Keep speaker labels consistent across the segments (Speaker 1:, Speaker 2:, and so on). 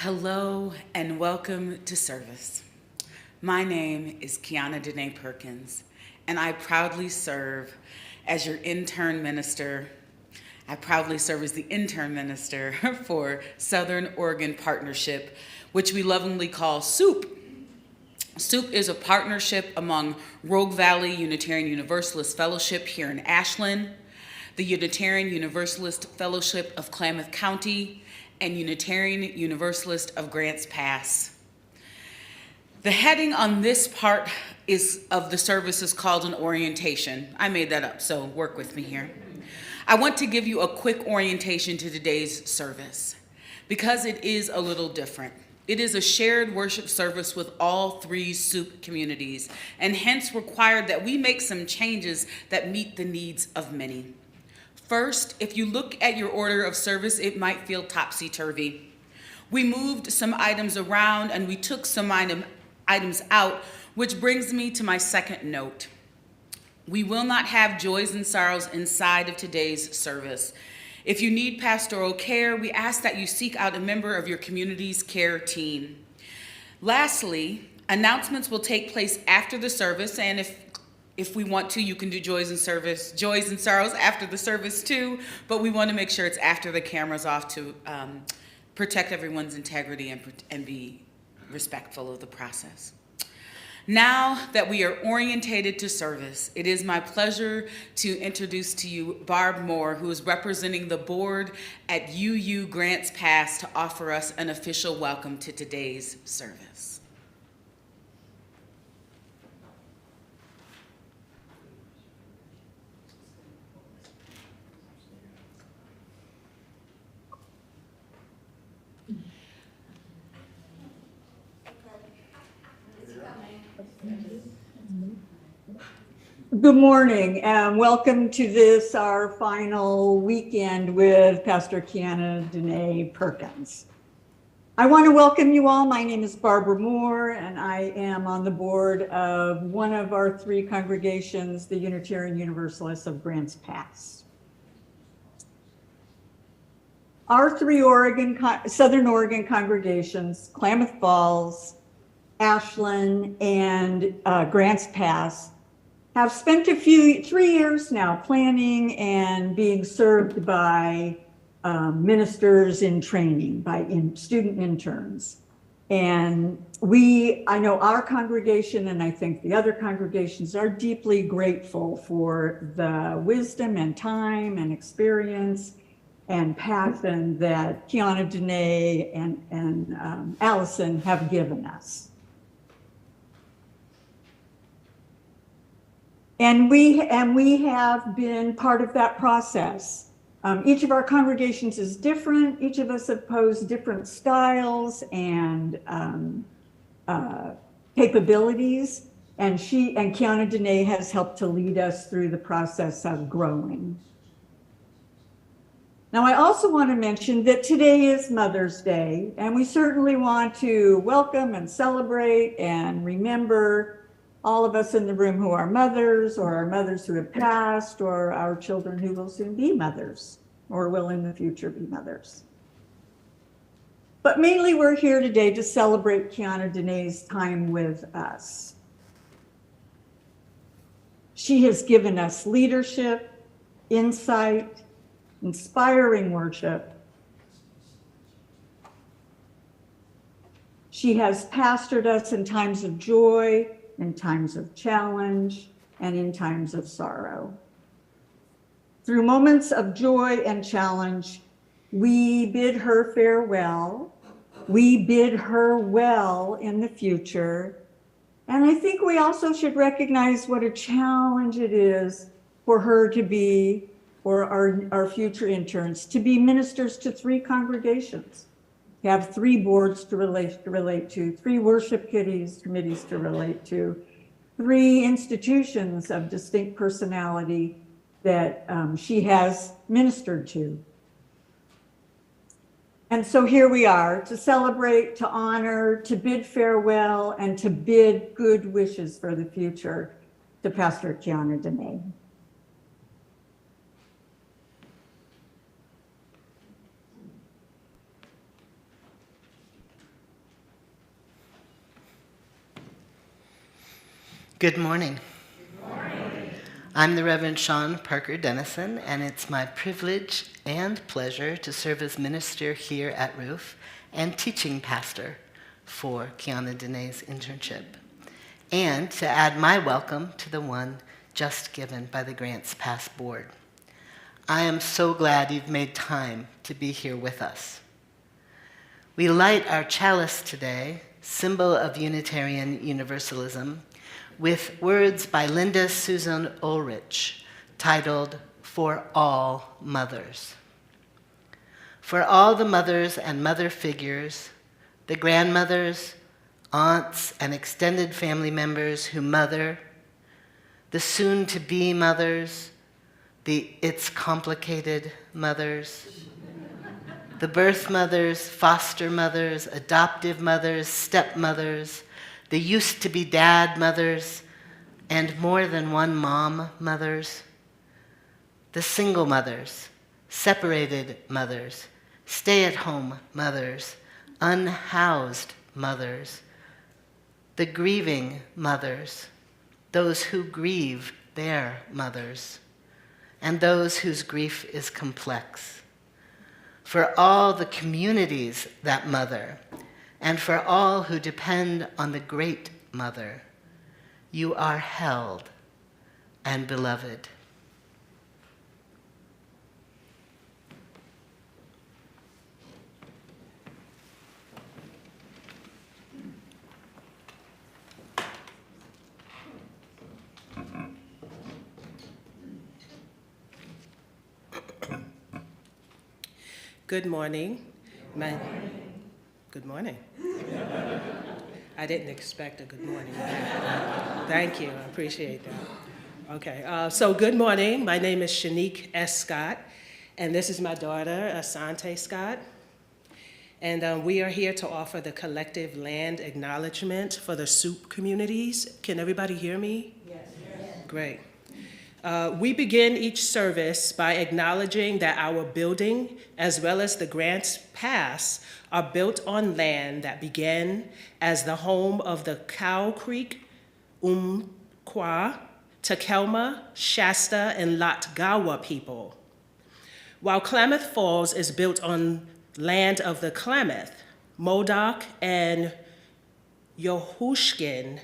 Speaker 1: Hello and welcome to service. My name is QuianaDenae Perkins, and I proudly serve as your intern minister. I proudly serve as the intern minister for Southern Oregon Partnership, which we lovingly call SOUUP. SOUUP is a partnership among Rogue Valley Unitarian Universalist Fellowship here in Ashland, the Unitarian Universalist Fellowship of Klamath County, and Unitarian Universalist of Grants Pass. The heading on this part of the service is called an orientation. I made that up, so work with me here. I want to give you a quick orientation to today's service because it is a little different. It is a shared worship service with all three SOUUP communities, and hence required that we make some changes that meet the needs of many. First, if you look at your order of service, it might feel topsy-turvy. We moved some items around and we took some items out, which brings me to my second note. We will not have joys and sorrows inside of today's service. If you need pastoral care, we ask that you seek out a member of your community's care team. Lastly, announcements will take place after the service, and if we want to, you can do joys and sorrows after the service too, but we want to make sure it's after the camera's off to protect everyone's integrity and be respectful of the process. Now that we are orientated to service, it is my pleasure to introduce to you Barb Moore, who is representing the board at UU Grants Pass to offer us an official welcome to today's service.
Speaker 2: Good morning and welcome to this, our final weekend with Pastor QuianaDenae Perkins. I want to welcome you all. My name is Barbara Moore and I am on the board of one of our three congregations, the Unitarian Universalists of Grants Pass. Our three Southern Oregon congregations, Klamath Falls, Ashland, and Grants Pass, have spent 3 years now planning and being served by ministers in training, by student interns. And I know our congregation, and I think the other congregations are deeply grateful for the wisdom and time and experience and passion that QuianaDenae and Allison have given us. And we have been part of that process. Each of our congregations is different. Each of us have posed different styles and capabilities. And QuianaDenae has helped to lead us through the process of growing. Now, I also want to mention that today is Mother's Day, and we certainly want to welcome and celebrate and remember all of us in the room who are mothers, or our mothers who have passed, or our children who will soon be mothers, or will in the future be mothers. But mainly we're here today to celebrate QuianaDenae's time with us. She has given us leadership, insight, inspiring worship. She has pastored us in times of joy, in times of challenge, and in times of sorrow. Through moments of joy and challenge, we bid her farewell. We bid her well in the future. And I think we also should recognize what a challenge it is for her to be, for our future interns, to be ministers to 3 congregations. We have 3 boards to relate to, 3 worship committees to relate to, 3 institutions of distinct personality that she has ministered to. And so here we are to celebrate, to honor, to bid farewell, and to bid good wishes for the future to Pastor QuianaDenae.
Speaker 3: Good morning. Good morning. I'm the Reverend Sean Parker Dennison, and it's my privilege and pleasure to serve as minister here at RVUUF and teaching pastor for QuianaDenae's internship, and to add my welcome to the one just given by the Grants Pass Board. I am so glad you've made time to be here with us. We light our chalice today, symbol of Unitarian Universalism, with words by Linda Susan Ulrich, titled, "For All Mothers." For all the mothers and mother figures, the grandmothers, aunts, and extended family members who mother, the soon-to-be mothers, the it's complicated mothers, the birth mothers, foster mothers, adoptive mothers, stepmothers, the used-to-be dad mothers, and more than one mom mothers, the single mothers, separated mothers, stay-at-home mothers, unhoused mothers, the grieving mothers, those who grieve their mothers, and those whose grief is complex. For all the communities that mother, and for all who depend on the Great Mother, you are held and beloved.
Speaker 4: Good morning. Good morning. I didn't expect a good morning. Thank you, I appreciate that. Okay, so good morning. My name is Shanique S. Scott, and this is my daughter, Asante Scott. And we are here to offer the collective land acknowledgement for the SOUUP communities. Can everybody hear me? Yes. Great. We begin each service by acknowledging that our building, as well as the Grants Pass, are built on land that began as the home of the Cow Creek, Umpqua, Takelma, Shasta, and Latgawa people. While Klamath Falls is built on land of the Klamath, Modoc, and Yohushkin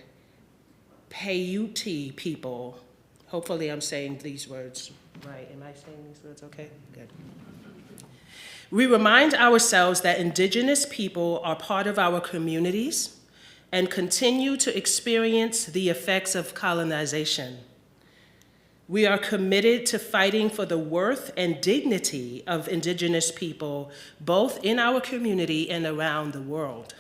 Speaker 4: Paiute people. Hopefully I'm saying these words right. Am I saying these words okay? Good. We remind ourselves that Indigenous people are part of our communities and continue to experience the effects of colonization. We are committed to fighting for the worth and dignity of Indigenous people, both in our community and around the world.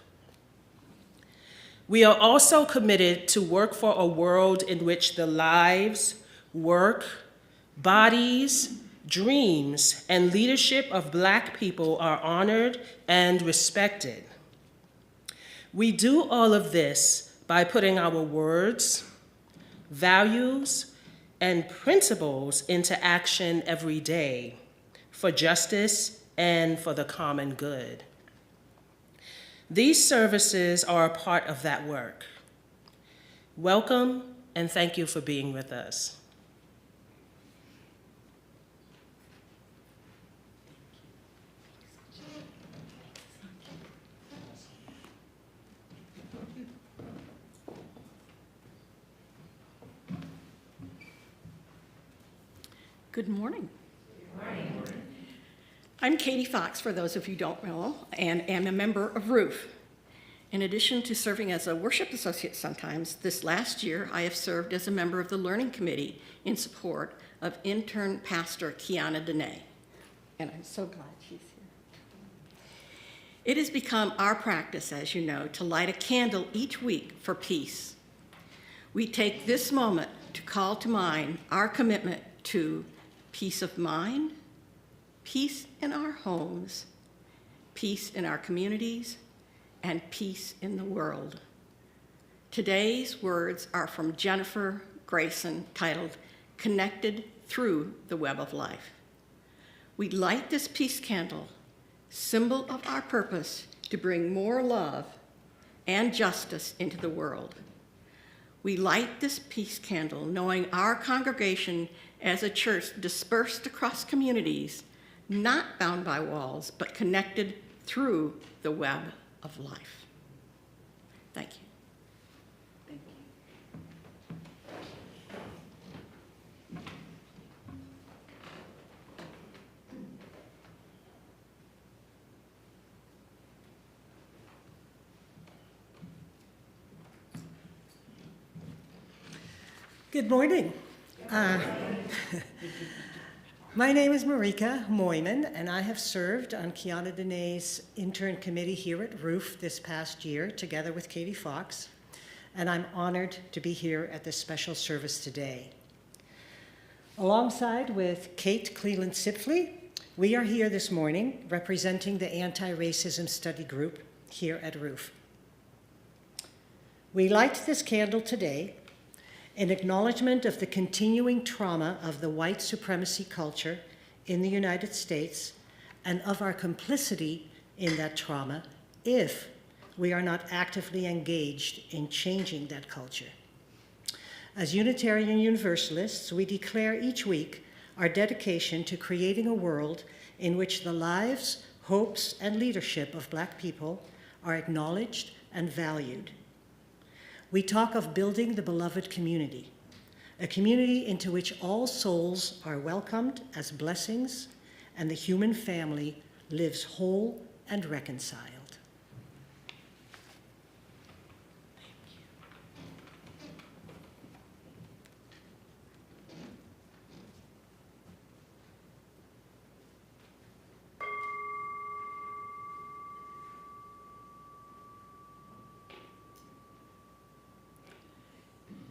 Speaker 4: We are also committed to work for a world in which the lives, work, bodies, dreams, and leadership of Black people are honored and respected. We do all of this by putting our words, values, and principles into action every day for justice and for the common good. These services are a part of that work. Welcome, and thank you for being with us.
Speaker 5: Good morning. Good morning. I'm Katie Fox, for those of you who don't know, and am a member of RVUUF. In addition to serving as a worship associate sometimes, this last year I have served as a member of the Learning Committee in support of Intern Pastor QuianaDenae, and I'm so glad she's here. It has become our practice, as you know, to light a candle each week for peace. We take this moment to call to mind our commitment to peace of mind, peace in our homes, peace in our communities, and peace in the world. Today's words are from Jennifer Grayson, titled, "Connected Through the Web of Life." We light this peace candle, symbol of our purpose to bring more love and justice into the world. we light this peace candle knowing our congregation as a church dispersed across communities, not bound by walls, but connected through the web of life. Thank you.
Speaker 1: Thank you.
Speaker 6: Good morning. My name is Marika Moyman, and I have served on QuianaDenae's intern committee here at RVUUF this past year, together with Katie Fox, and I'm honored to be here at this special service today. Alongside with Kate Cleland-Sipfley, we are here this morning representing the Anti-Racism Study Group here at RVUUF. We light this candle today in acknowledgement of the continuing trauma of the white supremacy culture in the United States and of our complicity in that trauma if we are not actively engaged in changing that culture. As Unitarian Universalists, we declare each week our dedication to creating a world in which the lives, hopes, and leadership of Black people are acknowledged and valued. We talk of building the beloved community, a community into which all souls are welcomed as blessings and the human family lives whole and reconciled.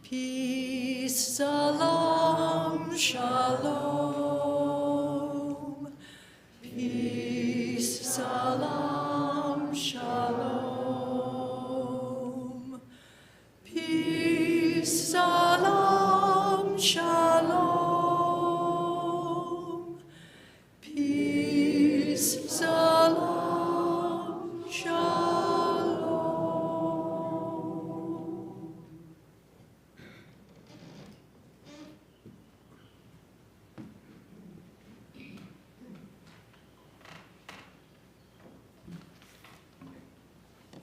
Speaker 7: Peace, salam, shalom. Peace, salam, shalom. Peace, salam, shalom. Peace, salam, shalom.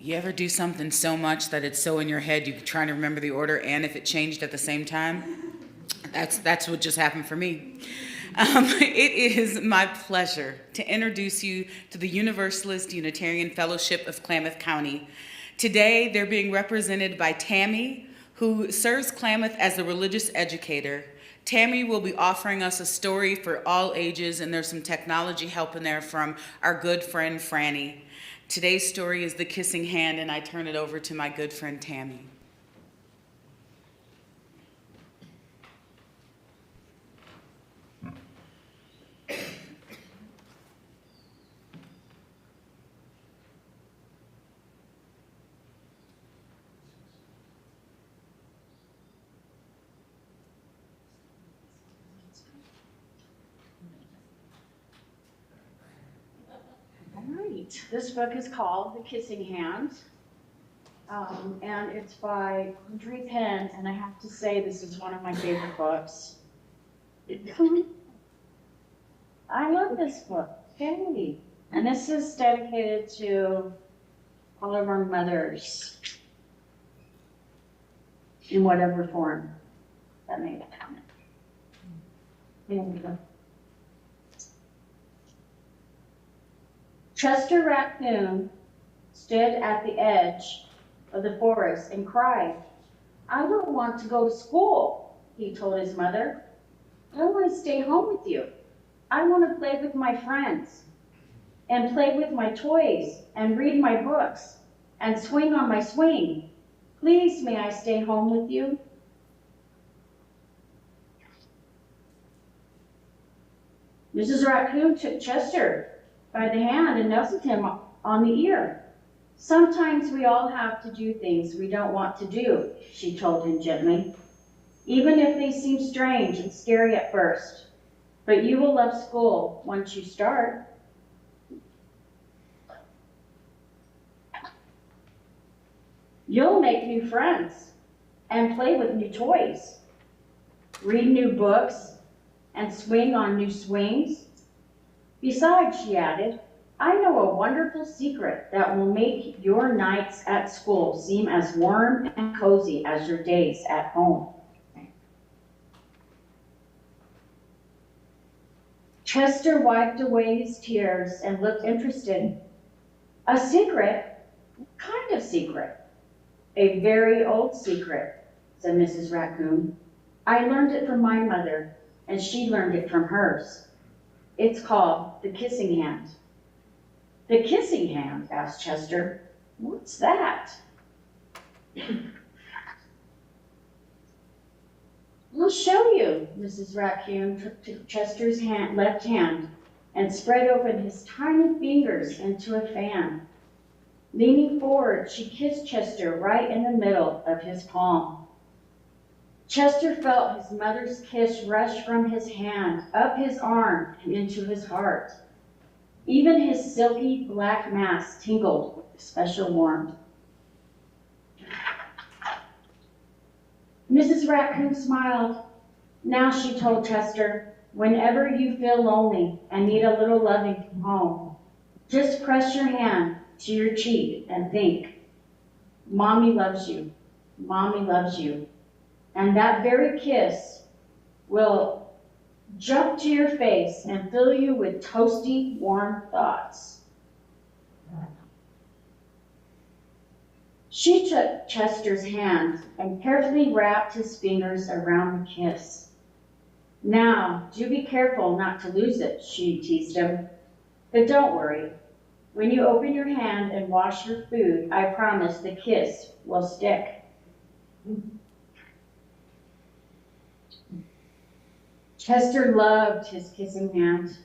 Speaker 1: You ever do something so much that it's so in your head you're trying to remember the order and if it changed at the same time? That's what just happened for me. It is my pleasure to introduce you to the Universalist Unitarian Fellowship of Klamath County. Today, they're being represented by Tammy, who serves Klamath as a religious educator. Tammy will be offering us a story for all ages, and there's some technology help in there from our good friend Franny. Today's story is The Kissing Hand, and I turn it over to my good friend Tammy.
Speaker 8: This book is called The Kissing Hand, and it's by Audrey Penn, and I have to say this is one of my favorite books. I love this book, really. And this is dedicated to all of our mothers in whatever form that may come. Here we go. Chester Raccoon stood at the edge of the forest and cried, "I don't want to go to school," he told his mother. "I want to stay home with you. I want to play with my friends and play with my toys and read my books and swing on my swing. Please, may I stay home with you?" Mrs. Raccoon took Chester by the hand and nuzzled him on the ear. "Sometimes we all have to do things we don't want to do," she told him gently, "even if they seem strange and scary at first. But you will love school once you start." "You'll make new friends and play with new toys, read new books, and swing on new swings. Besides, she added, I know a wonderful secret that will make your nights at school seem as warm and cozy as your days at home. Chester wiped away his tears and looked interested. A secret? What kind of secret? A very old secret, said Mrs. Raccoon. I learned it from my mother, and she learned it from hers. It's called the kissing hand. The kissing hand? Asked Chester. What's that? I'll show you. Mrs. Raccoon took Chester's left hand and spread open his tiny fingers into a fan. Leaning forward, she kissed Chester right in the middle of his palm. Chester felt his mother's kiss rush from his hand, up his arm, and into his heart. Even his silky black mask tingled with special warmth. Mrs. Raccoon smiled. Now, she told Chester, whenever you feel lonely and need a little loving from home, just press your hand to your cheek and think, Mommy loves you, Mommy loves you. And that very kiss will jump to your face and fill you with toasty, warm thoughts. She took Chester's hand and carefully wrapped his fingers around the kiss. Now, do be careful not to lose it, she teased him. But don't worry. When you open your hand and wash your food, I promise the kiss will stick. Chester loved his kissing hand.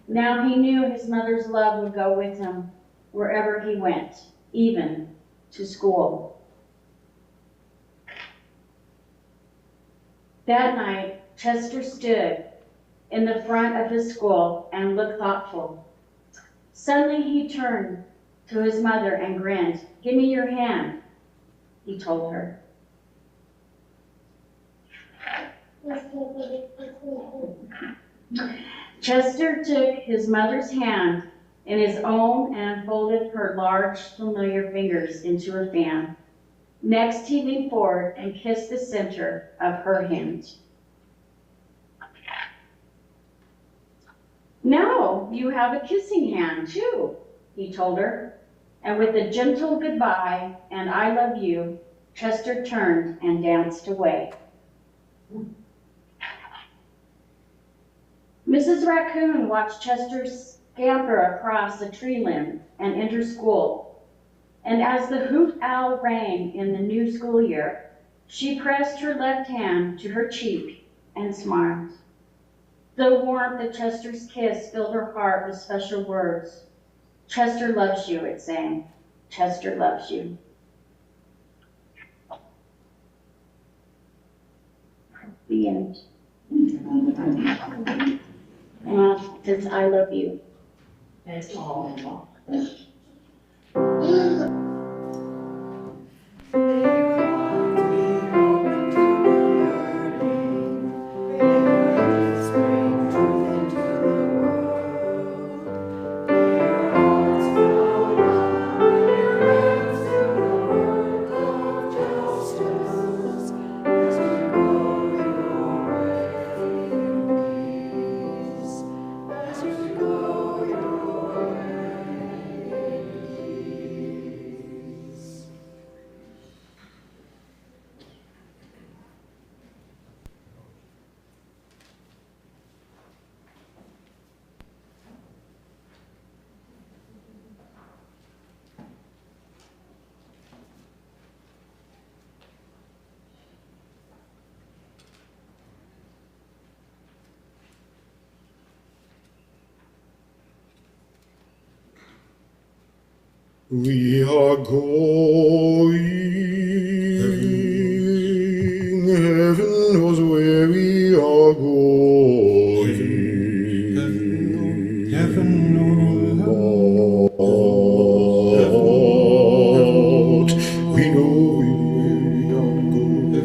Speaker 8: Now he knew his mother's love would go with him wherever he went, even to school. That night, Chester stood in the front of his school and looked thoughtful. Suddenly he turned to his mother and grinned. Give me your hand, he told her. Chester took his mother's hand in his own and folded her large, familiar fingers into a fan. Next, he leaned forward and kissed the center of her hand. Now you have a kissing hand, too, he told her. And with a gentle goodbye and I love you, Chester turned and danced away. Mrs. Raccoon watched Chester scamper across a tree limb and enter school. And as the hoot owl rang in the new school year, she pressed her left hand to her cheek and smiled. The warmth of Chester's kiss filled her heart with special words. Chester loves you, it sang. Chester loves you. The end. And since I love you. That's all.
Speaker 9: We are going, heaven knows where we are going. Heaven knows, Lord, we know we are going.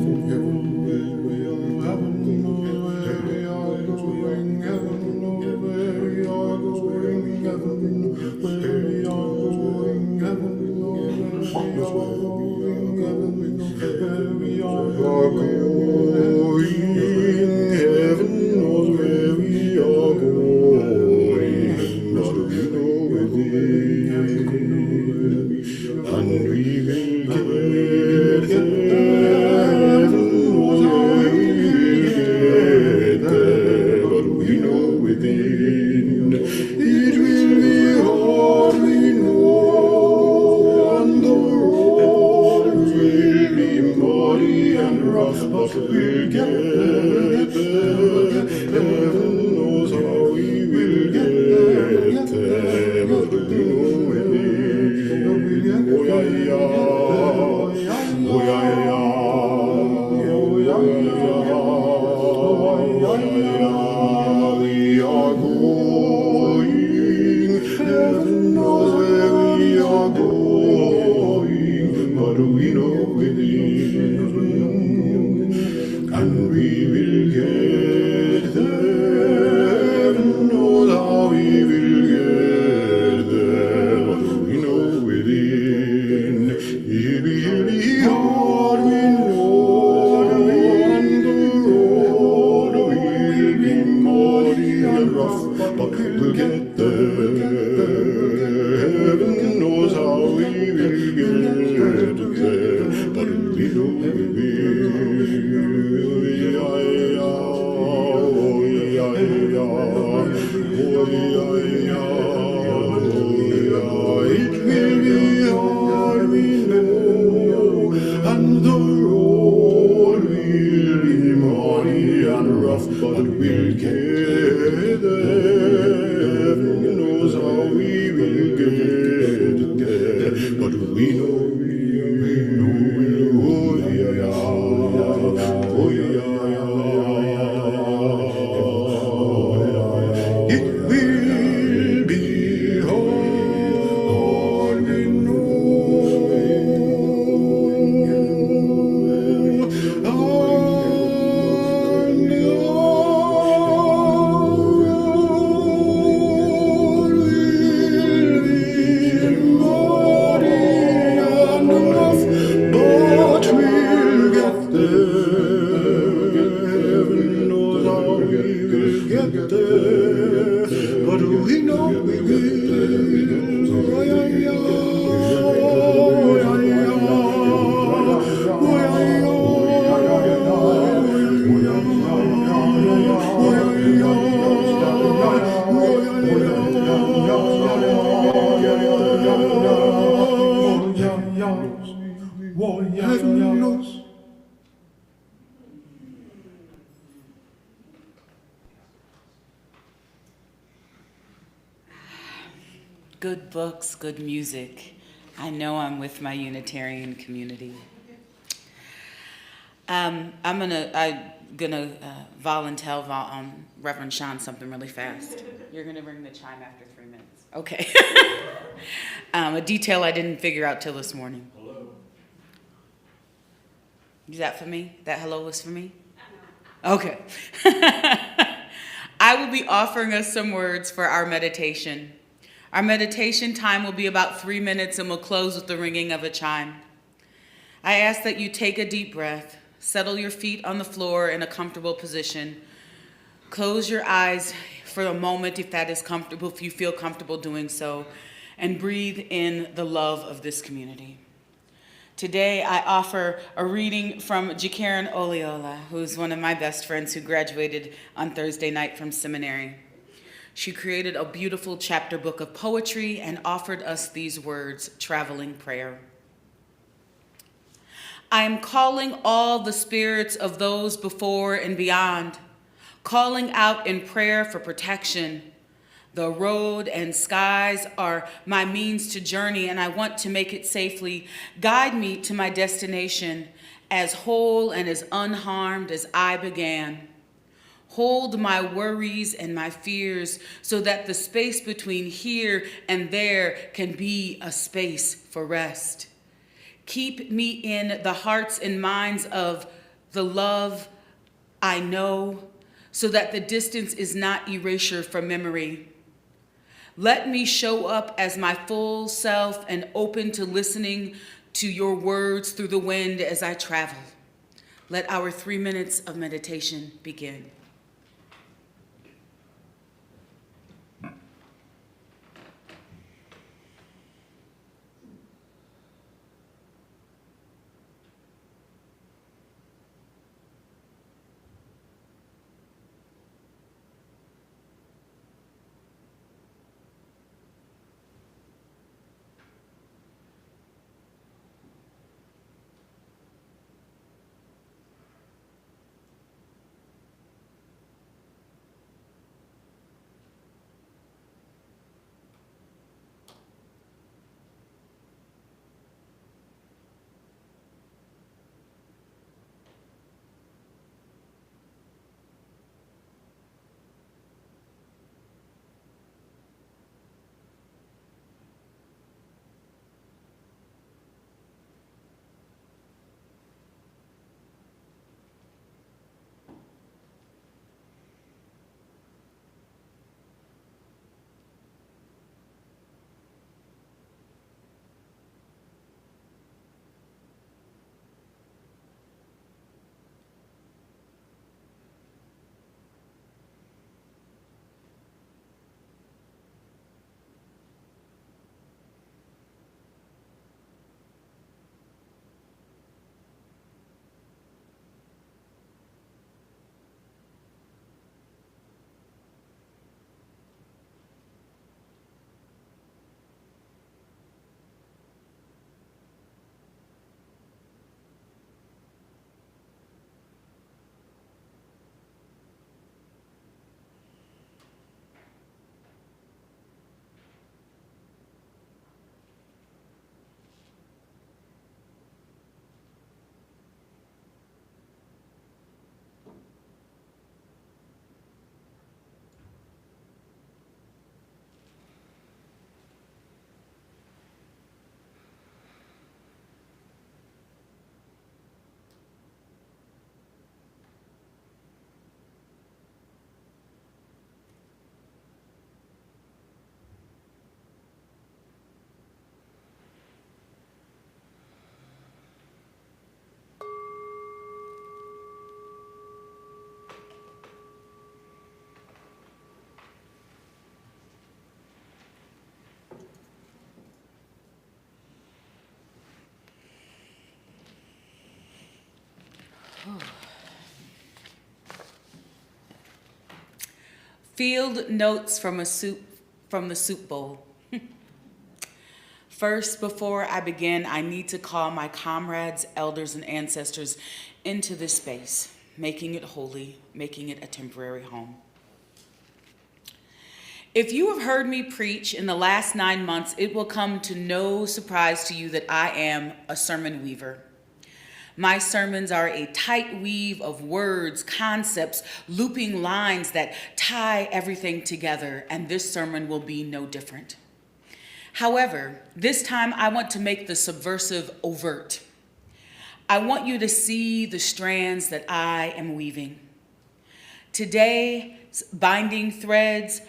Speaker 1: Good books, good music. I know I'm with my Unitarian community. I'm gonna volunteer on Reverend Sean something really fast. You're gonna ring the chime after 3 minutes. Okay. A detail I didn't figure out till this morning. Hello. Is that for me? That hello was for me? Okay. I will be offering us some words for our meditation. Our meditation time will be about 3 minutes and we'll close with the ringing of a chime. I ask that you take a deep breath, settle your feet on the floor in a comfortable position, close your eyes for a moment if that is comfortable, if you feel comfortable doing so, and breathe in the love of this community. Today I offer a reading from Jikaren Oliola, who's one of my best friends who graduated on Thursday night from seminary. She created a beautiful chapter book of poetry and offered us these words, traveling prayer. I am calling all the spirits of those before and beyond, calling out in prayer for protection. The road and skies are my means to journey, and I want to make it safely. Guide me to my destination as whole and as unharmed as I began. Hold my worries and my fears so that the space between here and there can be a space for rest. Keep me in the hearts and minds of the love I know so that the distance is not erasure from memory. Let me show up as my full self and open to listening to your words through the wind as I travel. Let our 3 minutes of meditation begin. Field notes from the soup bowl. First, before I begin, I need to call my comrades, elders, and ancestors into this space, making it holy, making it a temporary home. If you have heard me preach in the last 9 months, it will come to no surprise to you that I am a sermon weaver. My sermons are a tight weave of words, concepts, looping lines that tie everything together, and this sermon will be no different. However, this time I want to make the subversive overt. I want you to see the strands that I am weaving. Today's binding threads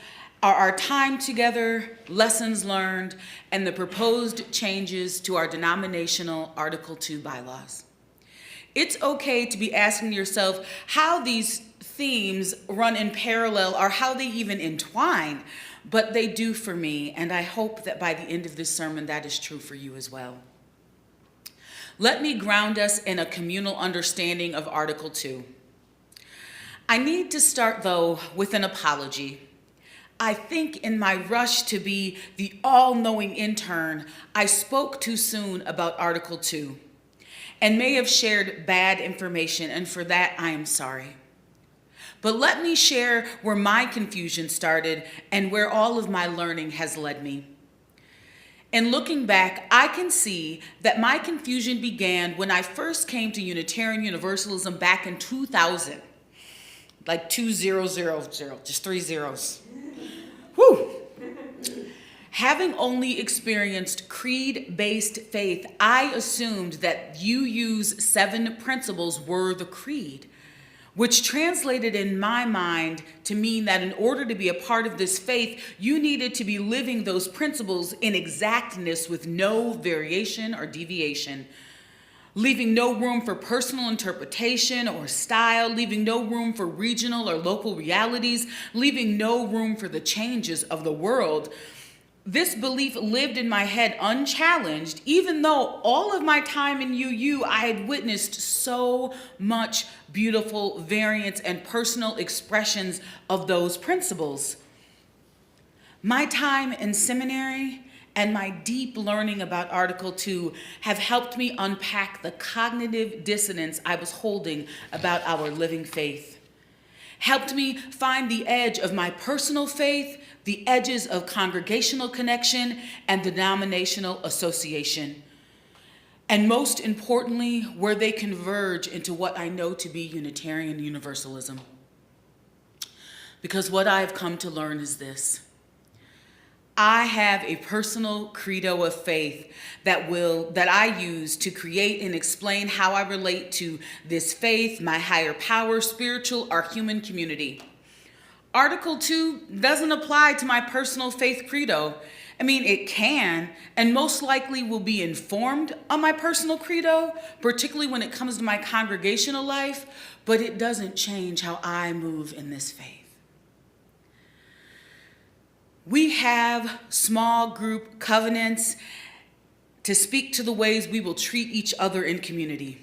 Speaker 1: are our time together, lessons learned, and the proposed changes to our denominational Article 2 bylaws. It's okay to be asking yourself how these themes run in parallel or how they even entwine, but they do for me, and I hope that by the end of this sermon that is true for you as well. Let me ground us in a communal understanding of Article 2. I need to start, though, with an apology. I think in my rush to be the all-knowing intern, I spoke too soon about Article 2 and may have shared bad information, and for that I am sorry. But let me share where my confusion started and where all of my learning has led me. In looking back, I can see that my confusion began when I first came to Unitarian Universalism back in 2000, like 2000, just 3 zeros. Whew. Having only experienced creed-based faith, I assumed that UU's 7 principles were the creed. which translated in my mind to mean that in order to be a part of this faith, you needed to be living those principles in exactness with no variation or deviation, leaving no room for personal interpretation or style, leaving no room for regional or local realities, leaving no room for the changes of the world. This belief lived in my head unchallenged, even though all of my time in UU, I had witnessed so much beautiful variance and personal expressions of those principles. My time in seminary and my deep learning about Article 2 have helped me unpack the cognitive dissonance I was holding about our living faith, helped me find the edge of my personal faith, the edges of congregational connection and denominational association, and most importantly, where they converge into what I know to be Unitarian Universalism. Because what I've come to learn is this: I have a personal credo of faith that I use to create and explain how I relate to this faith, my higher power, spiritual, or human community. Article 2 doesn't apply to my personal faith credo. I mean, it can, and most likely will be informed on my personal credo, particularly when it comes to my congregational life, but it doesn't change how I move in this faith. We have small group covenants to speak to the ways we will treat each other in community.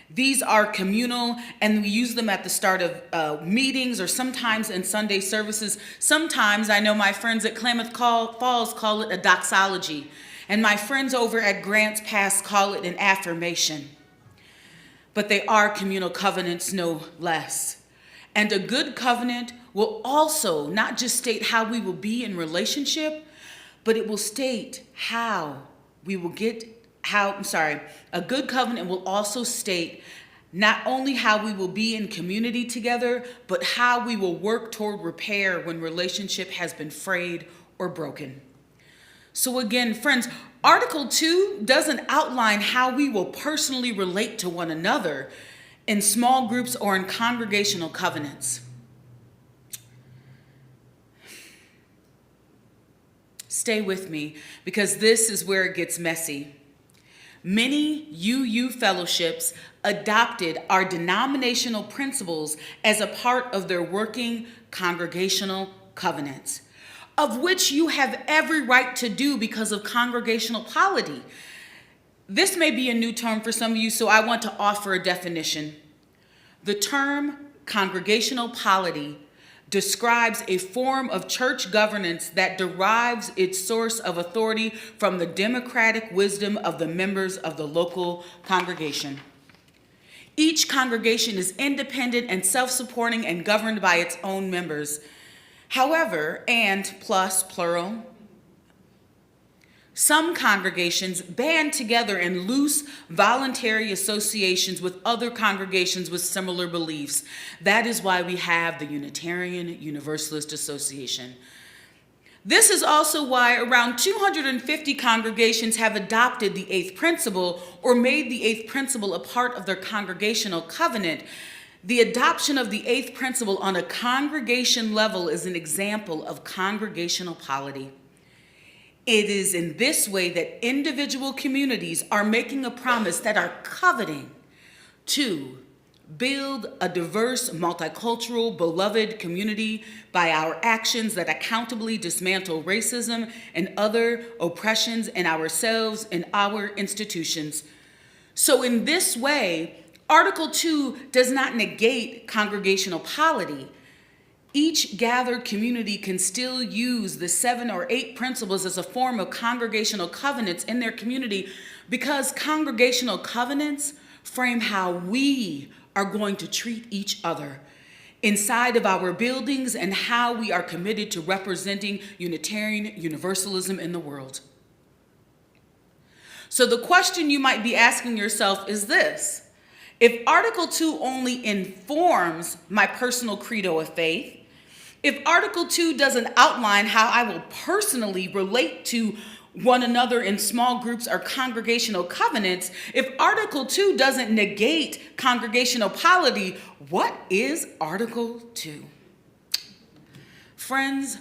Speaker 1: These are communal, and we use them at the start of meetings or sometimes in Sunday services. Sometimes I know my friends at Klamath Falls call it a doxology, and my friends over at Grants Pass call it an affirmation. But they are communal covenants no less. And a good covenant will also not just state how we will be in relationship, but it will state how we will a good covenant will also state not only how we will be in community together, but how we will work toward repair when relationship has been frayed or broken. So again, friends, Article 2 doesn't outline how we will personally relate to one another in small groups or in congregational covenants. Stay with me, because this is where it gets messy. Many UU fellowships adopted our denominational principles as a part of their working congregational covenants, of which you have every right to do because of congregational polity. This may be a new term for some of you, so I want to offer a definition. The term congregational polity describes a form of church governance that derives its source of authority from the democratic wisdom of the members of the local congregation. Each congregation is independent and self-supporting and governed by its own members. However, and plus plural, some congregations band together in loose, voluntary associations with other congregations with similar beliefs. That is why we have the Unitarian Universalist Association. This is also why around 250 congregations have adopted the eighth principle or made the eighth principle a part of their congregational covenant. The adoption of the eighth principle on a congregation level is an example of congregational polity. It is in this way that individual communities are making a promise that are coveting to build a diverse, multicultural, beloved community by our actions that accountably dismantle racism and other oppressions in ourselves and our institutions. So in this way, Article 2 does not negate congregational polity. Each gathered community can still use the 7 or 8 principles as a form of congregational covenants in their community, because congregational covenants frame how we are going to treat each other inside of our buildings and how we are committed to representing Unitarian Universalism in the world. So the question you might be asking yourself is this: if Article 2 only informs my personal credo of faith, if Article 2 doesn't outline how I will personally relate to one another in small groups or congregational covenants, if Article 2 doesn't negate congregational polity, what is Article 2? Friends,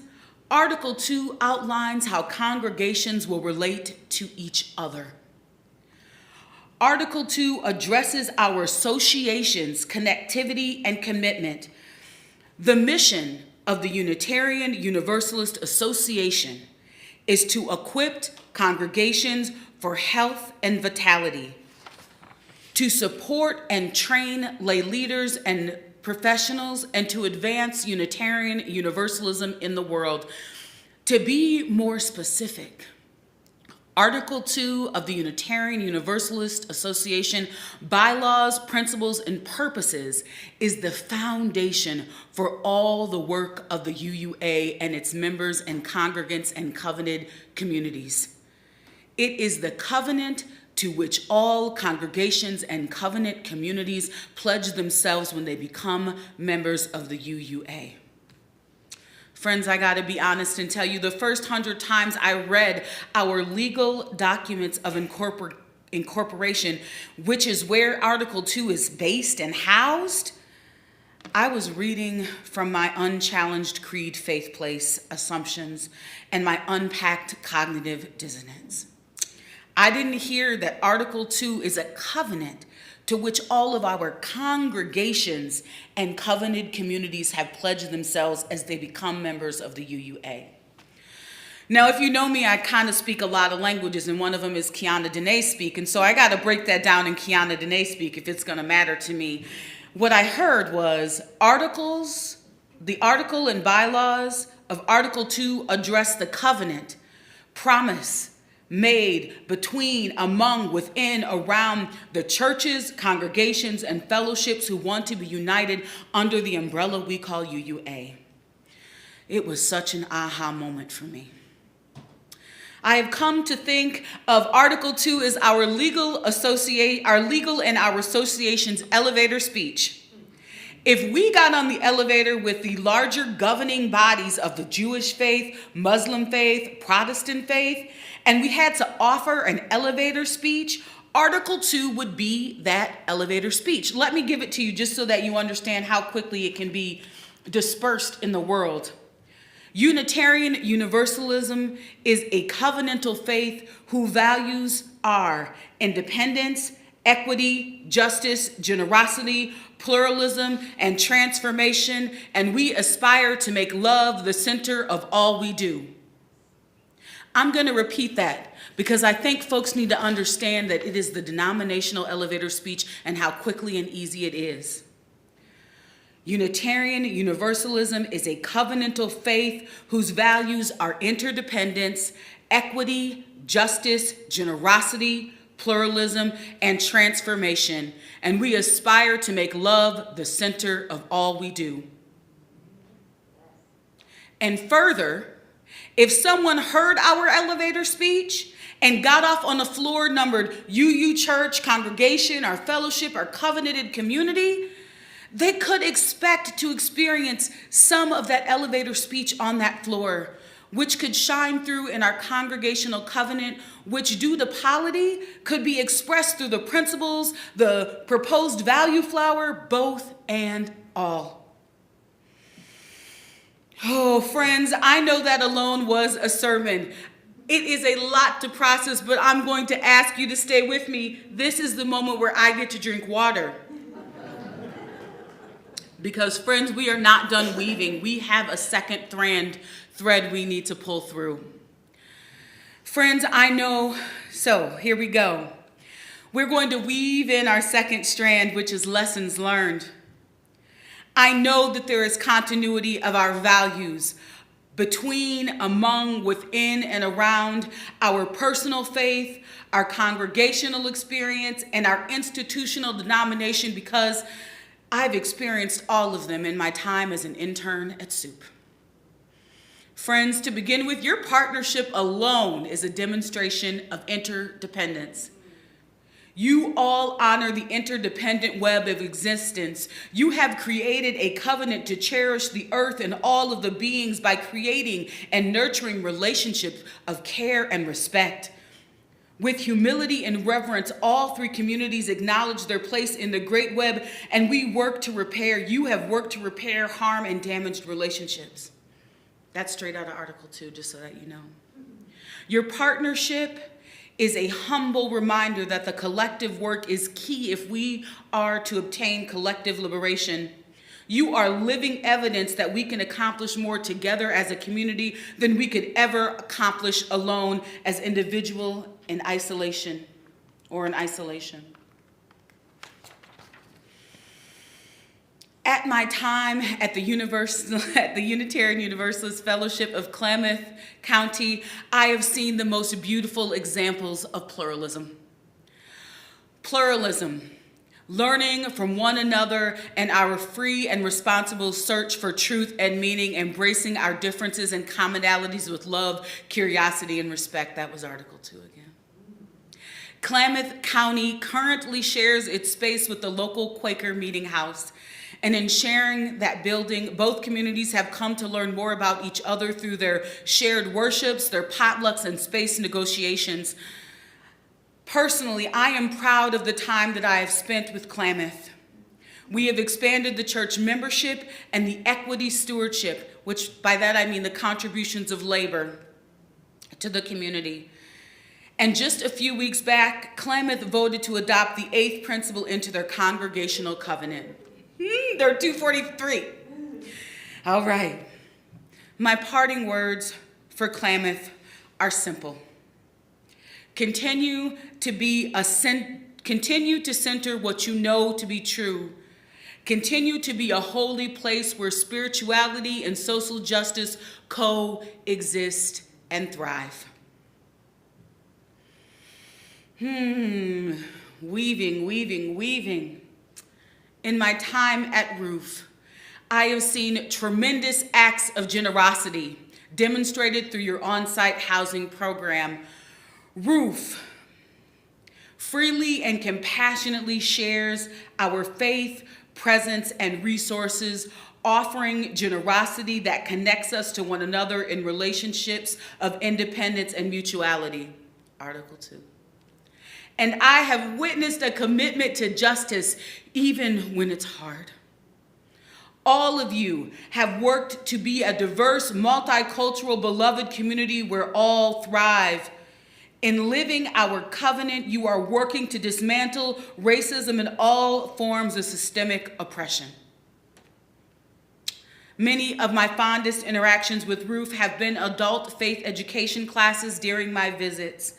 Speaker 1: Article 2 outlines how congregations will relate to each other. Article 2 addresses our association's connectivity and commitment. The mission of the Unitarian Universalist Association is to equip congregations for health and vitality, to support and train lay leaders and professionals, and to advance Unitarian Universalism in the world. To be more specific, Article 2 of the Unitarian Universalist Association bylaws, principles, and purposes is the foundation for all the work of the UUA and its members and congregants and covenanted communities. It is the covenant to which all congregations and covenant communities pledge themselves when they become members of the UUA. Friends, I gotta be honest and tell you, the first 100 times I read our legal documents of incorporation, which is where Article 2 is based and housed, I was reading from my unchallenged creed, faith, place, assumptions, and my unpacked cognitive dissonance. I didn't hear that Article 2 is a covenant to which all of our congregations and covenanted communities have pledged themselves as they become members of the UUA. Now, if you know me, I kind of speak a lot of languages, and one of them is QuianaDenae speak, and so I got to break that down in QuianaDenae speak if it's going to matter to me. What I heard was the article and bylaws of Article 2 address the covenant, promise, made between, among, within, around the churches, congregations, and fellowships who want to be united under the umbrella we call UUA. It was such an aha moment for me. I have come to think of Article 2 as our legal and our association's elevator speech. If we got on the elevator with the larger governing bodies of the Jewish faith, Muslim faith, Protestant faith, and we had to offer an elevator speech, Article 2 would be that elevator speech. Let me give it to you just so that you understand how quickly it can be dispersed in the world. Unitarian Universalism is a covenantal faith whose values are independence, equity, justice, generosity, pluralism, and transformation, and we aspire to make love the center of all we do. I'm going to repeat that because I think folks need to understand that it is the denominational elevator speech and how quickly and easy it is. Unitarian Universalism is a covenantal faith whose values are interdependence, equity, justice, generosity, pluralism, and transformation, and we aspire to make love the center of all we do. And further, if someone heard our elevator speech and got off on a floor numbered UU church, congregation, or fellowship, or covenanted community, they could expect to experience some of that elevator speech on that floor, which could shine through in our congregational covenant, which due to polity could be expressed through the principles, the proposed value flower, both and all. Oh, friends, I know that alone was a sermon. It is a lot to process, but I'm going to ask you to stay with me. This is the moment where I get to drink water. Because, friends, we are not done weaving. We have a second thread we need to pull through. Friends, I know, so here we go. We're going to weave in our second strand, which is lessons learned. I know that there is continuity of our values between, among, within, and around our personal faith, our congregational experience, and our institutional denomination because I've experienced all of them in my time as an intern at SOUUP. Friends, to begin with, your partnership alone is a demonstration of interdependence. You all honor the interdependent web of existence. You have created a covenant to cherish the earth and all of the beings by creating and nurturing relationships of care and respect. With humility and reverence, all three communities acknowledge their place in the great web, and we work to repair. You have worked to repair harm and damaged relationships. That's straight out of Article 2, just so that you know. Your partnership is a humble reminder that the collective work is key if we are to obtain collective liberation. You are living evidence that we can accomplish more together as a community than we could ever accomplish alone as individual in isolation or in isolation. At my time at the Unitarian Universalist Fellowship of Klamath County, I have seen the most beautiful examples of pluralism. Pluralism, learning from one another and our free and responsible search for truth and meaning, embracing our differences and commonalities with love, curiosity, and respect. That was Article 2 again. Klamath County currently shares its space with the local Quaker Meeting House. And in sharing that building, both communities have come to learn more about each other through their shared worships, their potlucks, and space negotiations. Personally, I am proud of the time that I have spent with Klamath. We have expanded the church membership and the equity stewardship, which by that I mean the contributions of labor to the community. And just a few weeks back, Klamath voted to adopt the 8th principle into their congregational covenant. They're 243. All right. My parting words for Klamath are simple. Continue to center what you know to be true. Continue to be a holy place where spirituality and social justice coexist and thrive. Weaving. In my time at RVUUF, I have seen tremendous acts of generosity demonstrated through your on-site housing program. RVUUF freely and compassionately shares our faith, presence, and resources, offering generosity that connects us to one another in relationships of independence and mutuality. Article 2. And I have witnessed a commitment to justice even when it's hard. All of you have worked to be a diverse, multicultural, beloved community where all thrive. In living our covenant, you are working to dismantle racism and all forms of systemic oppression. Many of my fondest interactions with RVUUF have been adult faith education classes during my visits.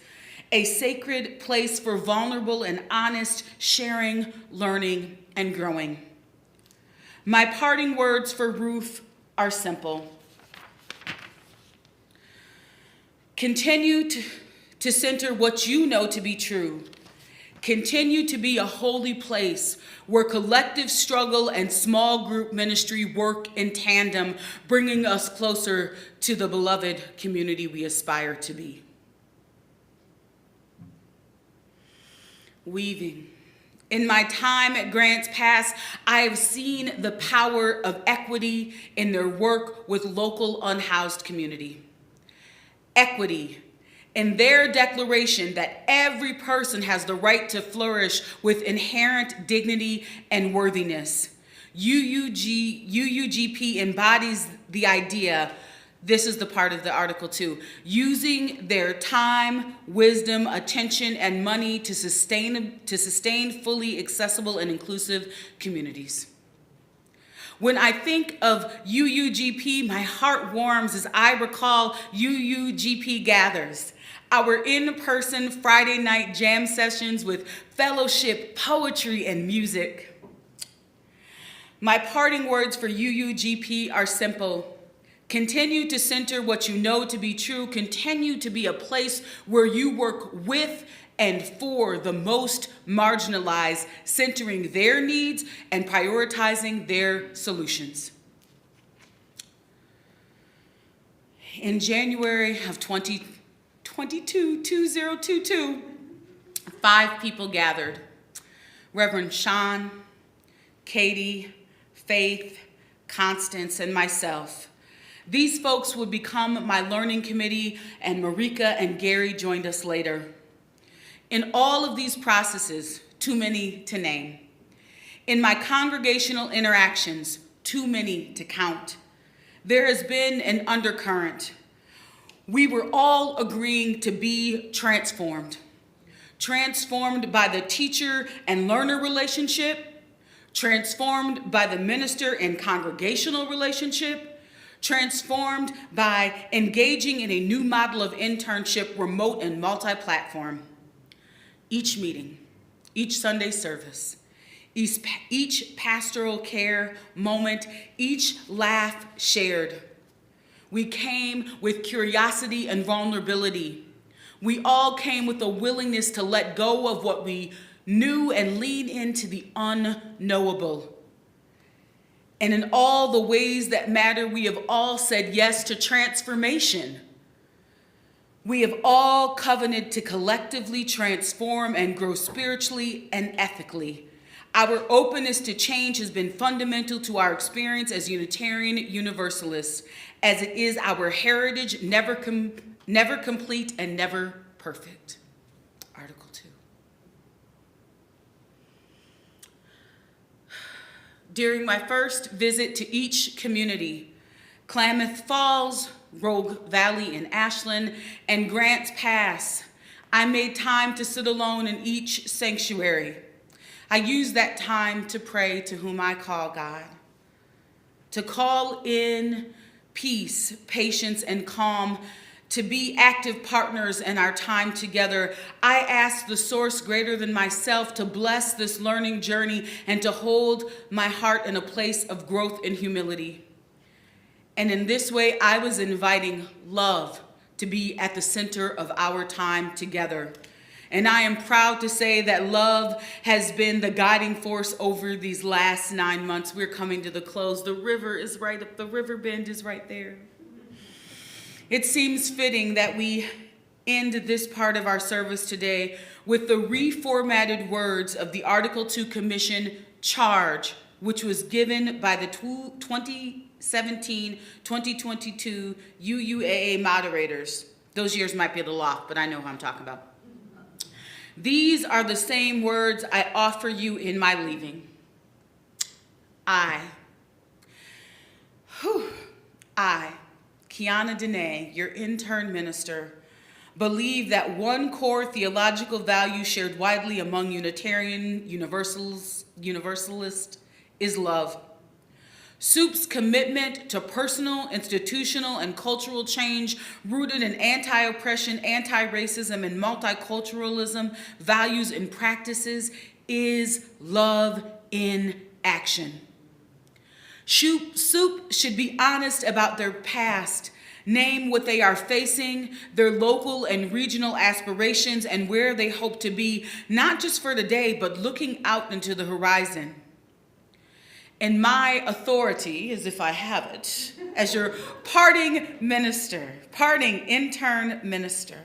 Speaker 1: A sacred place for vulnerable and honest sharing, learning, and growing. My parting words for RVUUF are simple. Continue to center what you know to be true. Continue to be a holy place where collective struggle and small group ministry work in tandem, bringing us closer to the beloved community we aspire to be. Weaving. In my time at Grants Pass, I have seen the power of equity in their work with local unhoused community. Equity in their declaration that every person has the right to flourish with inherent dignity and worthiness. UUGP embodies the idea. This is the part of the Article 2, using their time, wisdom, attention, and money to sustain fully accessible and inclusive communities. When I think of UUGP, my heart warms as I recall UUGP Gathers, our in-person Friday night jam sessions with fellowship, poetry, and music. My parting words for UUGP are simple. Continue to center what you know to be true. Continue to be a place where you work with and for the most marginalized, centering their needs and prioritizing their solutions. In January of 2022, 5 people gathered: Reverend Sean, Katie, Faith, Constance, and myself. These folks would become my learning committee, and Marika and Gary joined us later. In all of these processes, too many to name. In my congregational interactions, too many to count, there has been an undercurrent. We were all agreeing to be transformed. Transformed by the teacher and learner relationship, transformed by the minister and congregational relationship, transformed by engaging in a new model of internship, remote and multi-platform. Each meeting, each Sunday service, each pastoral care moment, each laugh shared. We came with curiosity and vulnerability. We all came with a willingness to let go of what we knew and lean into the unknowable. And in all the ways that matter, we have all said yes to transformation. We have all covenanted to collectively transform and grow spiritually and ethically. Our openness to change has been fundamental to our experience as Unitarian Universalists, as it is our heritage, never complete and never perfect. Article 2. During my first visit to each community, Klamath Falls, Rogue Valley in Ashland, and Grants Pass, I made time to sit alone in each sanctuary. I used that time to pray to whom I call God, to call in peace, patience, and calm, to be active partners in our time together. I asked the source greater than myself to bless this learning journey and to hold my heart in a place of growth and humility. And in this way, I was inviting love to be at the center of our time together. And I am proud to say that love has been the guiding force over these last 9 months. We're coming to the close. The river is right up, the river bend is right there. It seems fitting that we end this part of our service today with the reformatted words of the Article 2 Commission charge, which was given by the 2017-2022 UUAA moderators. Those years might be a little off, but I know who I'm talking about. These are the same words I offer you in my leaving. I, QuianaDenae, your intern minister, believe that one core theological value shared widely among Unitarian Universalist is love. SOUUP's commitment to personal, institutional, and cultural change rooted in anti-oppression, anti-racism, and multiculturalism values and practices is love in action. SOUUP should be honest about their past, name what they are facing, their local and regional aspirations, and where they hope to be, not just for today, but looking out into the horizon. And my authority, as if I have it, as your parting intern minister,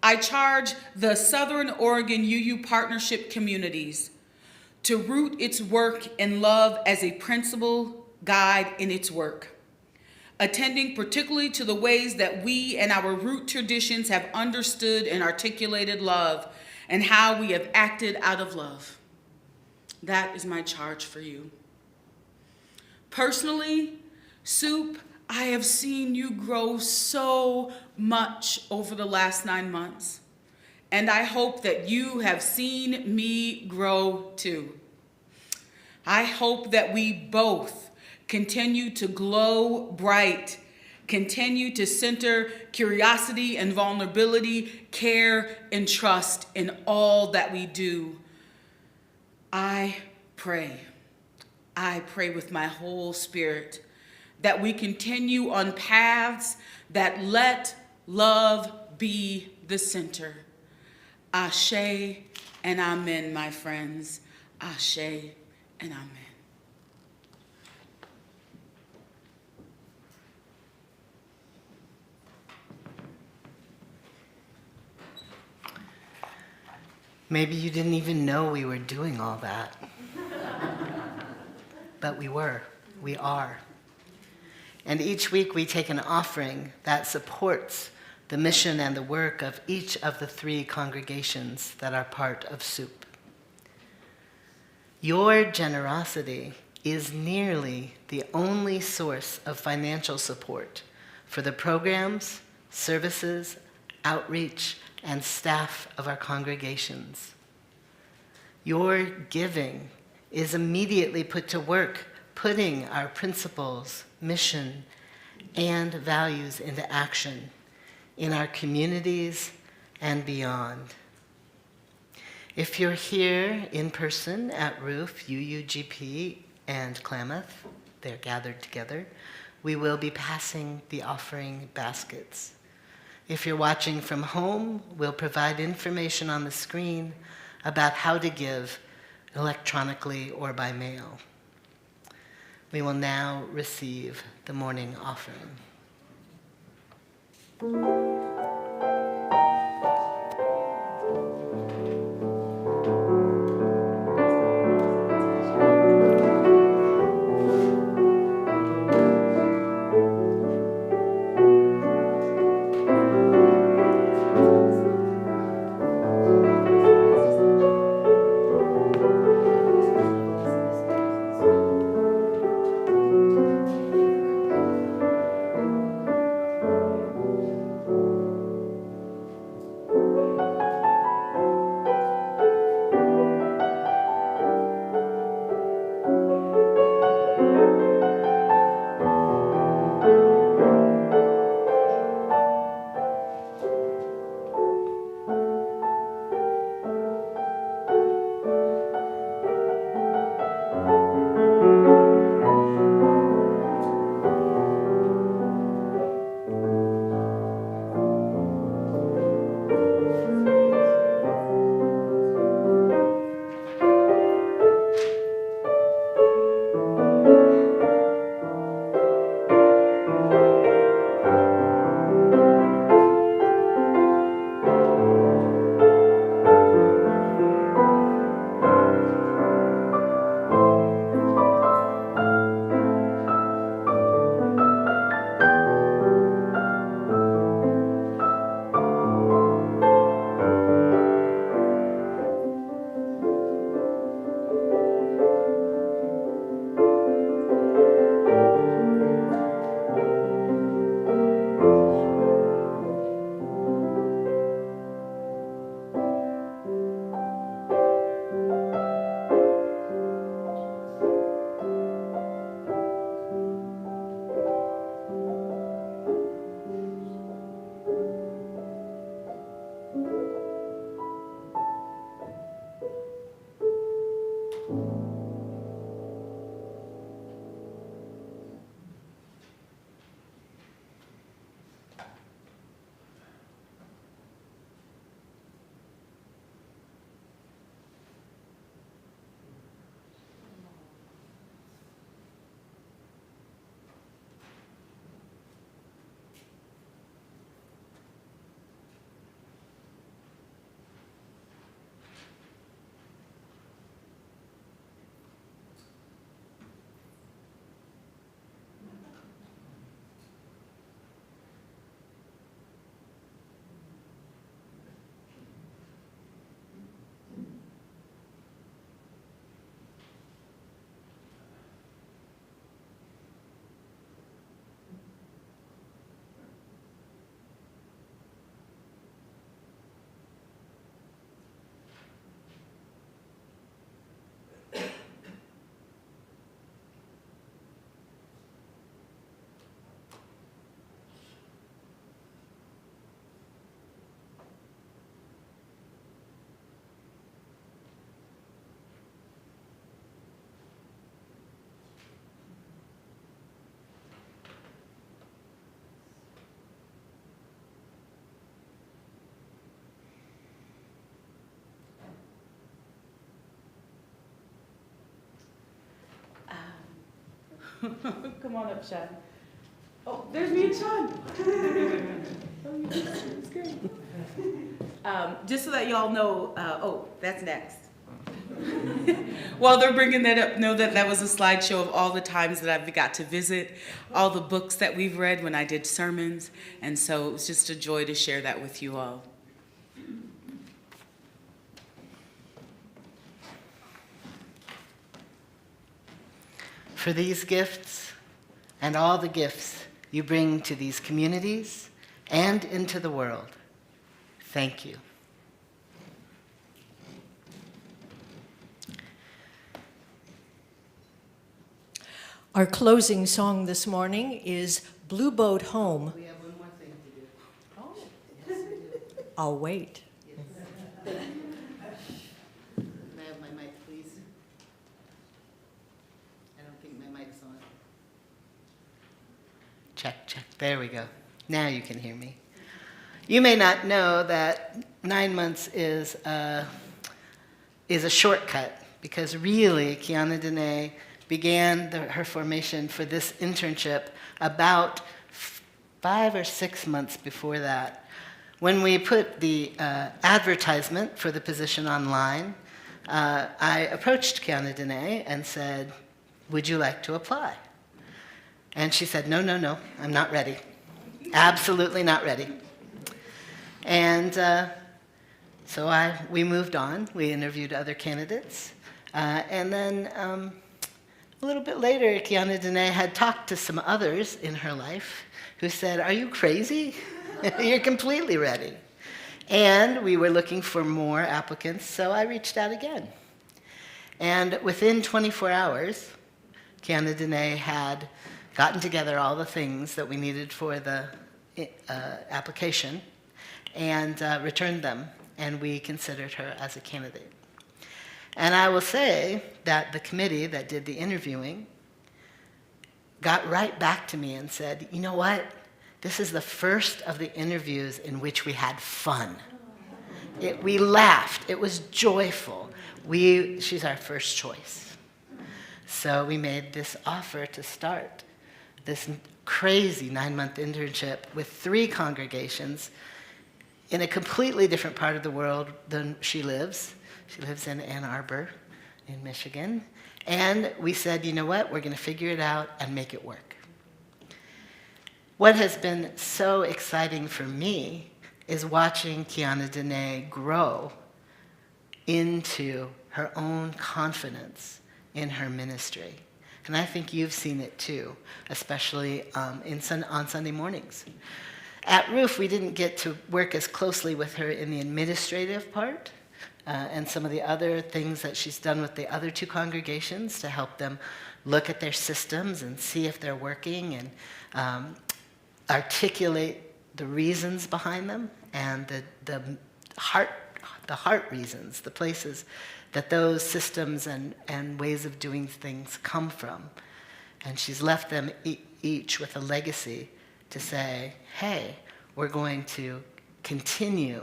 Speaker 1: I charge the Southern Oregon UU Partnership communities to root its work in love as a principal guide in its work, attending particularly to the ways that we and our root traditions have understood and articulated love and how we have acted out of love. That is my charge for you. Personally, SOUUP, I have seen you grow so much over the last 9 months, and I hope that you have seen me grow too. I hope that we both continue to glow bright, continue to center curiosity and vulnerability, care and trust in all that we do. I pray with my whole spirit that we continue on paths that let love be the center. Ashe and amen, my friends. Ashe and amen.
Speaker 3: Maybe you didn't even know we were doing all that. But we are. And each week we take an offering that supports the mission and the work of each of the 3 congregations that are part of SOUUP. Your generosity is nearly the only source of financial support for the programs, services, outreach, and staff of our congregations. Your giving is immediately put to work, putting our principles, mission, and values into action in our communities and beyond. If you're here in person at RVUUF, UUGP, and Klamath, they're gathered together, we will be passing the offering baskets. If you're watching from home, we'll provide information on the screen about how to give electronically or by mail. We will now receive the morning offering.
Speaker 1: Come on up, Sean. Oh, there's me and Sean. Oh, that's great. just so that y'all know, oh, that's next. While they're bringing that up, know that that was a slideshow of all the times that I've got to visit, all the books that we've read when I did sermons, and so it was just a joy to share that with you all.
Speaker 3: For these gifts and all the gifts you bring to these communities and into the world, thank you.
Speaker 6: Our closing song this morning is Blue Boat Home.
Speaker 3: We have one more thing to do.
Speaker 6: I'll wait.
Speaker 3: May I have my mic, please? I don't think my mic's on. Check, check. There we go. Now you can hear me. You may not know that 9 months is a shortcut, because really QuianaDenae began her formation for this internship about 5 or 6 months before that. When we put the advertisement for the position online, I approached QuianaDenae and said, would you like to apply? And she said, no, no, no, I'm not ready. Absolutely not ready. And so we moved on. We interviewed other candidates. And then a little bit later, QuianaDenae had talked to some others in her life who said, are you crazy? You're completely ready. And we were looking for more applicants, so I reached out again. And within 24 hours, QuianaDenae had gotten together all the things that we needed for the application and returned them, and we considered her as a candidate. And I will say that the committee that did the interviewing got right back to me and said, you know what? This is the first of the interviews in which we had fun. We laughed. It was joyful. She's our first choice. So we made this offer to start this crazy 9-month internship with 3 congregations in a completely different part of the world than she lives. She lives in Ann Arbor in Michigan. And we said, you know what? We're going to figure it out and make it work. What has been so exciting for me is watching QuianaDenae grow into her own confidence in her ministry. And I think you've seen it too, especially on Sunday mornings. At RVUUF, we didn't get to work as closely with her in the administrative part and some of the other things that she's done with the other 2 congregations to help them look at their systems and see if they're working and articulate the reasons behind them and the heart reasons, the places that those systems and ways of doing things come from. And she's left them each with a legacy to say, hey, we're going to continue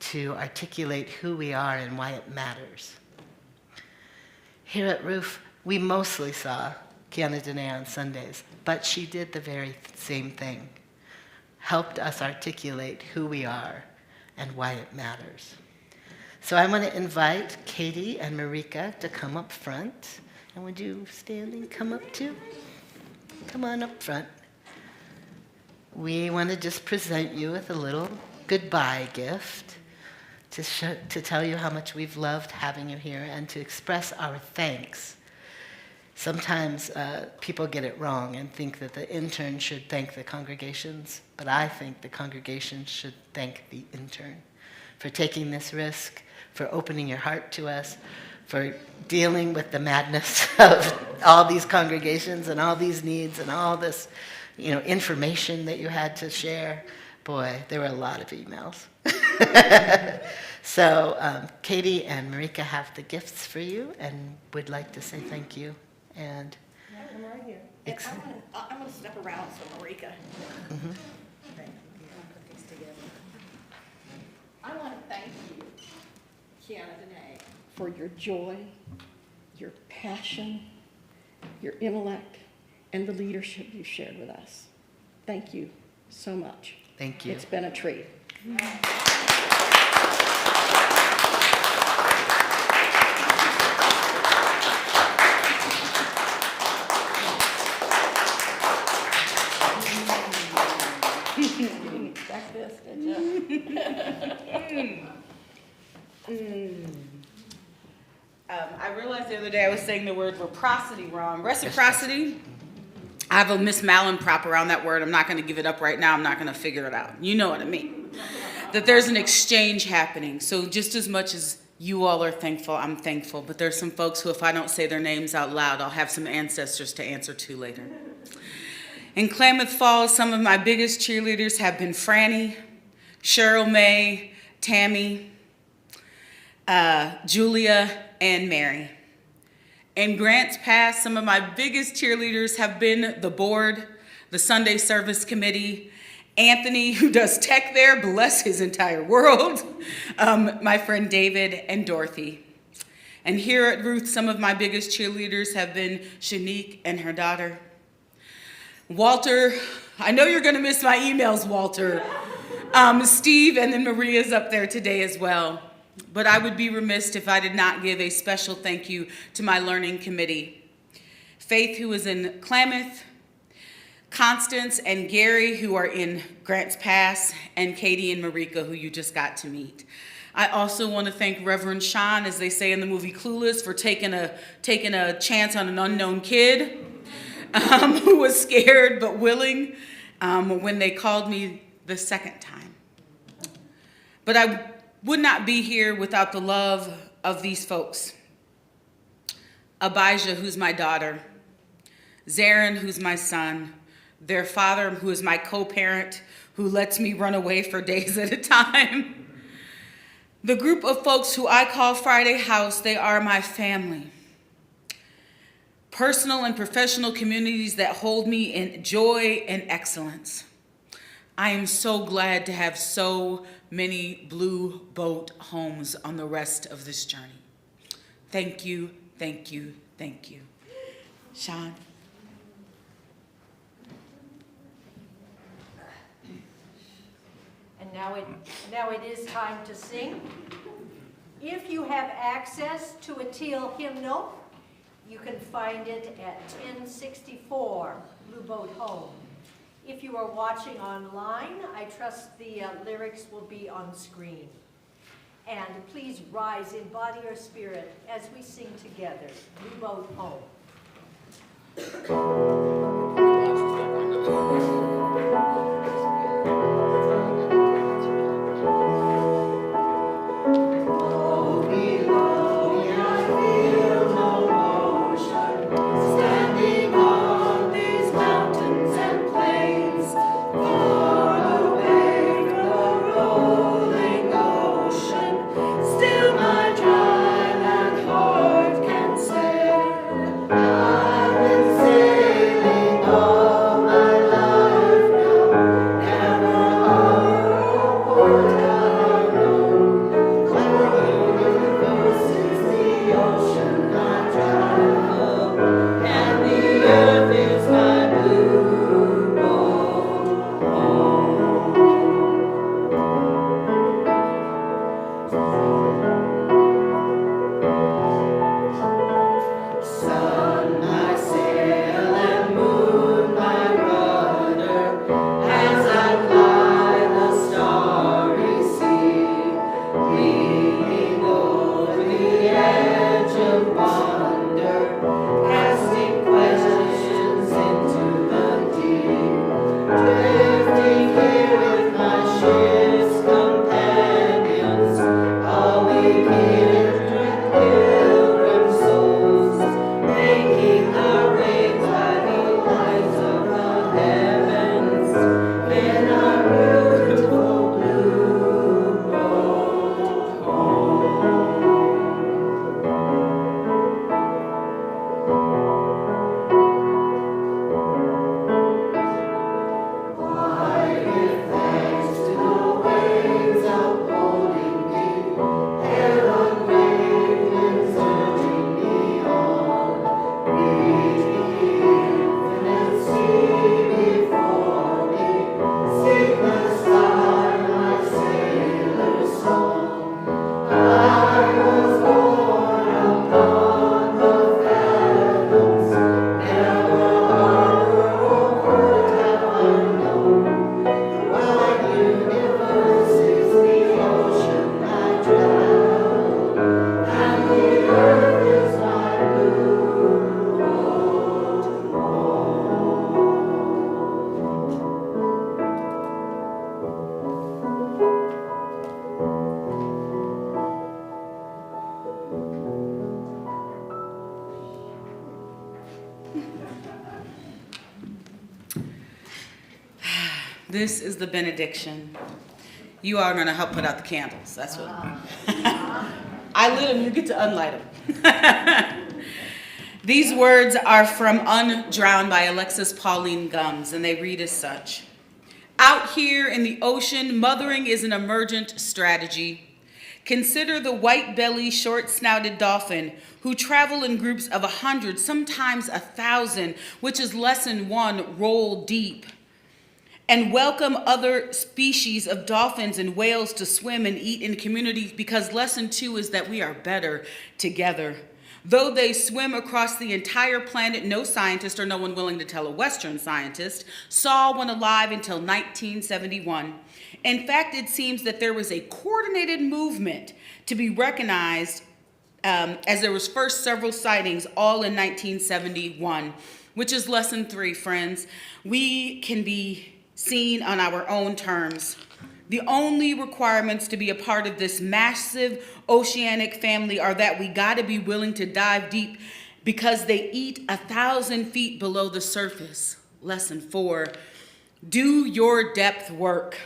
Speaker 3: to articulate who we are and why it matters. Here at RVUUF, we mostly saw QuianaDenae on Sundays, but she did the very same thing, helped us articulate who we are and why it matters. So I want to invite Katie and Marika to come up front. And would you standing come up too? Come on up front. We want to just present you with a little goodbye gift to tell you how much we've loved having you here and to express our thanks. Sometimes people get it wrong and think that the intern should thank the congregations, but I think the congregation should thank the intern for taking this risk, for opening your heart to us, for dealing with the madness of all these congregations and all these needs and all this, information that you had to share. Boy, there were a lot of emails. So Katie and Marika have the gifts for you and would like to say thank you. And
Speaker 5: I'm right here. I'm going to step around so Marika.
Speaker 3: Mm-hmm.
Speaker 5: I want to thank you, QuianaDenae, for your joy, your passion, your intellect, and the leadership you've shared with us. Thank you so much.
Speaker 3: Thank you.
Speaker 5: It's been a treat. Back this, did you?
Speaker 1: I realized the other day I was saying the word reciprocity wrong. Reciprocity, I have a Miss Malin-prop around that word. I'm not going to give it up right now. I'm not going to figure it out. You know what I mean. That there's an exchange happening. So just as much as you all are thankful, I'm thankful. But there's some folks who, if I don't say their names out loud, I'll have some ancestors to answer to later. In Klamath Falls, some of my biggest cheerleaders have been Franny, Cheryl May, Tammy, Julia, and Mary. In Grants Pass, some of my biggest cheerleaders have been the board, the Sunday Service Committee, Anthony, who does tech there, bless his entire world, my friend David, and Dorothy. And here at Ruth, some of my biggest cheerleaders have been Shanique and her daughter. Walter, I know you're going to miss my emails, Walter. Steve, and then Maria's up there today as well. But I would be remiss if I did not give a special thank you to my learning committee. Faith, who is in Klamath, Constance and Gary, who are in Grants Pass, and Katie and Marika, who you just got to meet. I also want to thank Reverend Sean, as they say in the movie Clueless, for taking a chance on an unknown kid who was scared but willing when they called me the second time. But I would not be here without the love of these folks. Abijah, who's my daughter, Zarin, who's my son, their father, who is my co-parent, who lets me run away for days at a time. The group of folks who I call Friday House, they are my family. Personal and professional communities that hold me in joy and excellence. I am so glad to have so many Blue Boat homes on the rest of this journey. Thank you, thank you, thank you. Sean.
Speaker 10: And now it is time to sing. If you have access to a teal hymnal, you can find it at 1064 Blue Boat Home. If you are watching online, I trust the lyrics will be on screen. And please rise in body or spirit as we sing together, Blue Boat Home.
Speaker 7: I've been sailing all my life.
Speaker 1: This is the benediction. You are going to help put out the candles. That's what. I lit them. You get to unlight them. These words are from Undrowned by Alexis Pauline Gumbs, and they read as such. Out here in the ocean, mothering is an emergent strategy. Consider the white-bellied, short-snouted dolphin who travel in groups of 100, sometimes 1,000, which is lesson 1, roll deep. And welcome other species of dolphins and whales to swim and eat in communities, because lesson 2 is that we are better together. Though they swim across the entire planet, no scientist, or no one willing to tell a Western scientist, saw one alive until 1971. In fact, it seems that there was a coordinated movement to be recognized as there was first several sightings, all in 1971, which is lesson 3, friends. We can be seen on our own terms. The only requirements to be a part of this massive oceanic family are that we gotta be willing to dive deep, because they eat 1,000 feet below the surface. Lesson 4, do your depth work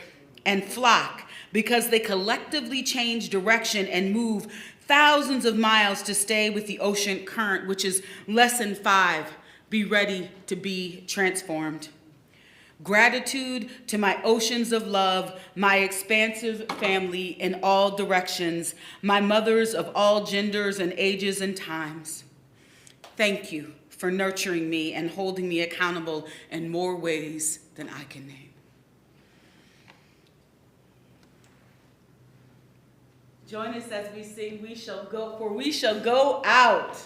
Speaker 1: and flock, because they collectively change direction and move thousands of miles to stay with the ocean current, which is lesson 5, be ready to be transformed. Gratitude to my oceans of love, my expansive family in all directions, my mothers of all genders and ages and times. Thank you for nurturing me and holding me accountable in more ways than I can name. Join us as we sing, We Shall Go, for we shall go out.